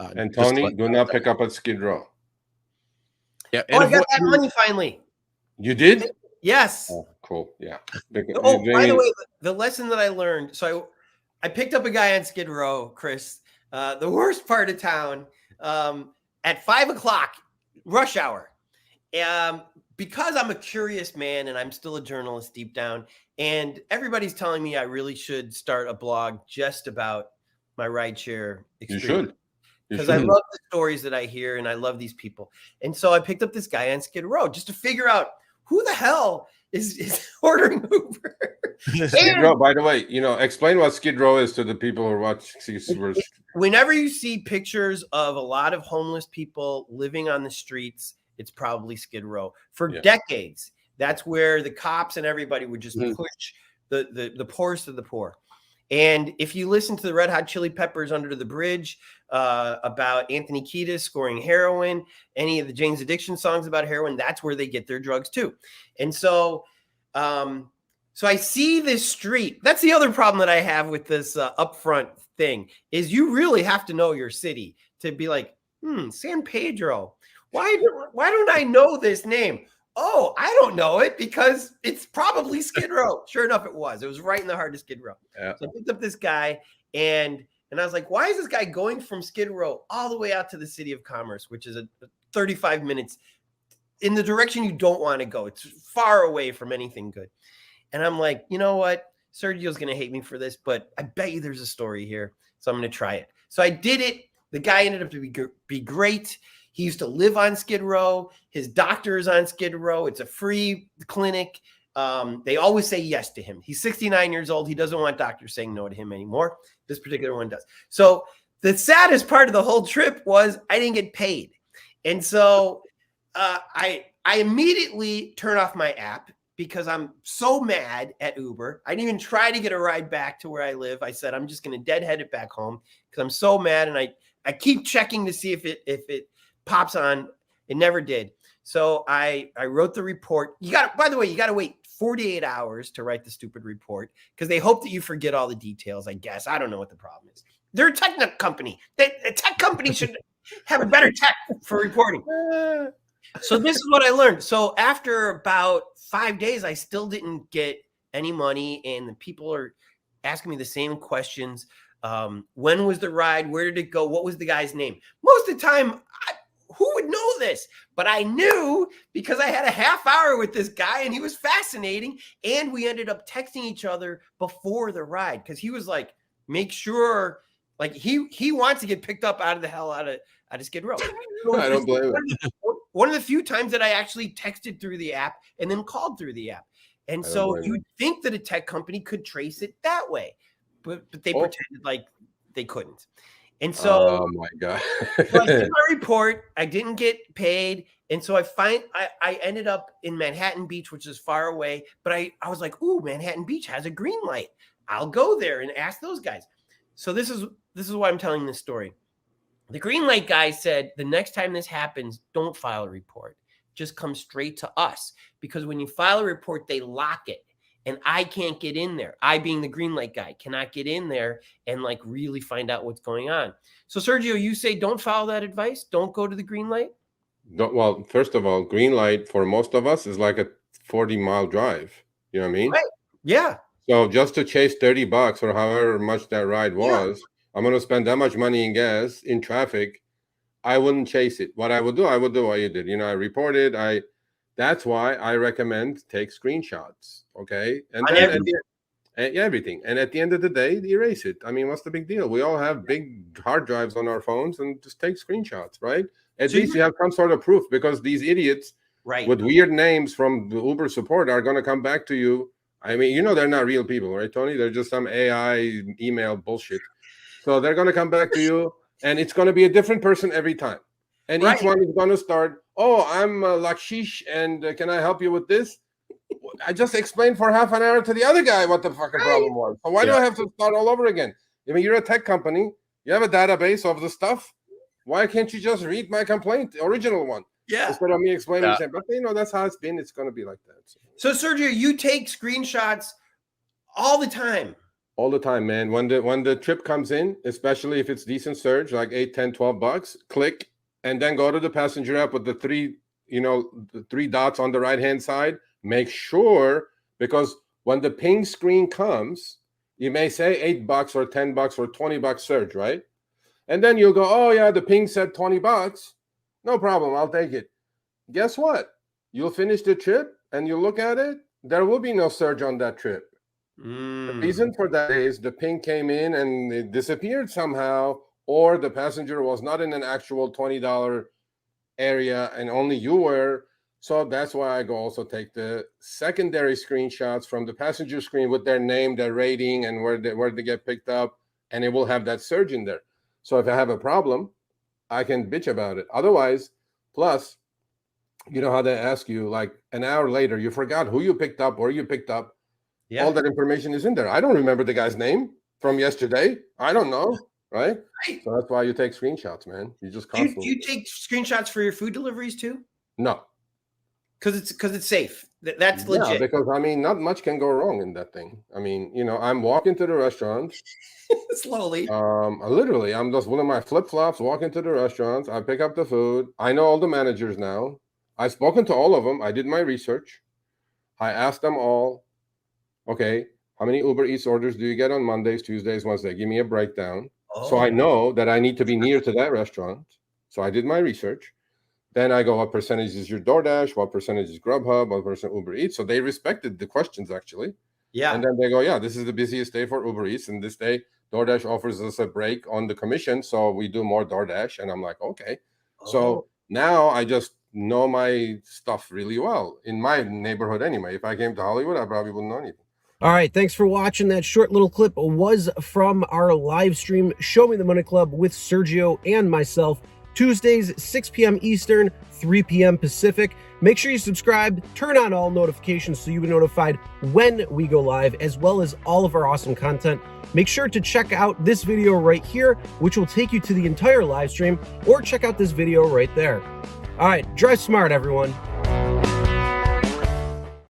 And just Tony, do not pick up at Skid Row. Yeah. Oh, I got that money finally. You did? Yes. Oh, cool. Yeah. Oh, by the way, the lesson that I learned. So I picked up a guy on Skid Row, Chris, the worst part of town, at 5 o'clock, rush hour. Because I'm a curious man and I'm still a journalist deep down, and everybody's telling me I really should start a blog just about my rideshare experience. You should. Because I love the stories that I hear and I love these people. And so I picked up this guy on Skid Row just to figure out who the hell is ordering Uber. Skid Row, by the way, explain what Skid Row is to the people who watch. Whenever you see pictures of a lot of homeless people living on the streets, it's probably Skid Row. For decades, that's where the cops and everybody would just push the poorest of the poor. And if you listen to the Red Hot Chili Peppers Under the Bridge about Anthony Kiedis scoring heroin, any of the Jane's Addiction songs about heroin, that's where they get their drugs too. And so I see this street. That's the other problem that I have with this upfront thing is you really have to know your city to be like, San Pedro. Why don't I know this name? Oh, I don't know it because it's probably Skid Row. Sure enough, it was. It was right in the heart of Skid Row. Yeah. So I picked up this guy and I was like, why is this guy going from Skid Row all the way out to the City of Commerce, which is a 35 minutes in the direction you don't want to go. It's far away from anything good. And I'm like, you know what? Sergio's going to hate me for this, but I bet you there's a story here. So I'm going to try it. So I did it. The guy ended up to be great. He used to live on Skid Row. His doctor is on Skid Row. It's a free clinic. They always say yes to him. He's 69 years old. He doesn't want doctors saying no to him anymore. This particular one does. So the saddest part of the whole trip was I didn't get paid. And so I immediately turn off my app because I'm so mad at Uber. I didn't even try to get a ride back to where I live. I said, I'm just going to deadhead it back home because I'm so mad. And I keep checking to see if it pops on. It never did. So I wrote the report. By the way, you got to wait 48 hours to write the stupid report because they hope that you forget all the details, I guess. I don't know what the problem is. They're a tech company. A tech company should have a better tech for reporting. So this is what I learned. So after about 5 days, I still didn't get any money. And the people are asking me the same questions. When was the ride? Where did it go? What was the guy's name? Most of the time, who would know this? But I knew because I had a half hour with this guy and he was fascinating. And we ended up texting each other before the ride because he was like, make sure, like he wants to get picked up out of Skid Row. I don't blame him. One of the few times that I actually texted through the app and then called through the app. And so you'd think that a tech company could trace it that way, but they pretended like they couldn't. And so, oh my God. So I did my report. I didn't get paid. And so I ended up in Manhattan Beach, which is far away. But I was like, ooh, Manhattan Beach has a green light. I'll go there and ask those guys. So this is why I'm telling this story. The green light guy said, the next time this happens, don't file a report. Just come straight to us. Because when you file a report, they lock it. And I can't get in there. I, being the green light guy, cannot get in there and like really find out what's going on. So Sergio, you say don't follow that advice. Don't go to the green light. Well, first of all, green light for most of us is like a 40-mile drive. You know what I mean? Right. Yeah. So just to chase $30 or however much that ride was, I'm going to spend that much money in gas in traffic. I wouldn't chase it. What I would do what you did. I reported. That's why I recommend take screenshots. Okay. And then everything. And at the end of the day, erase it. I mean, what's the big deal? We all have big hard drives on our phones and just take screenshots, right? At least you have some sort of proof because these idiots with weird names from the Uber support are going to come back to you. I mean, they're not real people, right, Tony? They're just some AI email bullshit. So they're going to come back to you and it's going to be a different person every time. And each one is going to start, I'm Lakshish and can I help you with this? I just explained for half an hour to the other guy what the fucking problem was. So why do I have to start all over again? I mean, you're a tech company. You have a database of the stuff. Why can't you just read my complaint, the original one? Yeah. Instead of me explaining. But, that's how it's been. It's going to be like that. So, Sergio, you take screenshots all the time. All the time, man. When the trip comes in, especially if it's decent surge, like $8, $10, $12, click and then go to the passenger app with the three dots on the right-hand side. Make sure, because when the ping screen comes, you may say $8 or $10 or $20 surge, right? And then you'll go, oh yeah, the ping said $20. No problem, I'll take it. Guess what? You'll finish the trip and you look at it, there will be no surge on that trip. The reason for that is the ping came in and it disappeared somehow, or the passenger was not in an actual $20 area and only you were. So that's why I go also take the secondary screenshots from the passenger screen with their name, their rating, and where they get picked up, and it will have that surge in there. So if I have a problem, I can bitch about it. Otherwise, plus, you know how they ask you, like an hour later, you forgot who you picked up, where you picked up. Yeah. All that information is in there. I don't remember the guy's name from yesterday. I don't know, right? So that's why you take screenshots, man. You just constantly. Do you take screenshots for your food deliveries too? No, because it's safe. That's legit. Yeah, because I mean, not much can go wrong in that thing. I mean, I'm walking to the restaurant slowly. Literally, I'm just one of my flip flops walking to the restaurant. I pick up the food. I know all the managers now. I've spoken to all of them. I did my research. I asked them all. Okay, how many Uber Eats orders do you get on Mondays, Tuesdays, Wednesdays? Give me a breakdown. So I know that I need to be near to that restaurant. So I did my research. Then I go, what percentage is your Doordash? What percentage is Grubhub? What percent Uber Eats? So they respected the questions, actually. Yeah. And then they go, yeah, this is the busiest day for Uber Eats. And this day, DoorDash offers us a break on the commission. So we do more DoorDash. And I'm like, okay. So now I just know my stuff really well in my neighborhood anyway. If I came to Hollywood, I probably wouldn't know anything. All right, thanks for watching. That short little clip was from our live stream, Show Me the Money Club with Sergio and myself, Tuesdays, 6 p.m. Eastern, 3 p.m. Pacific. Make sure you subscribe, turn on all notifications so you'll be notified when we go live, as well as all of our awesome content. Make sure to check out this video right here, which will take you to the entire live stream, or check out this video right there. All right, drive smart, everyone.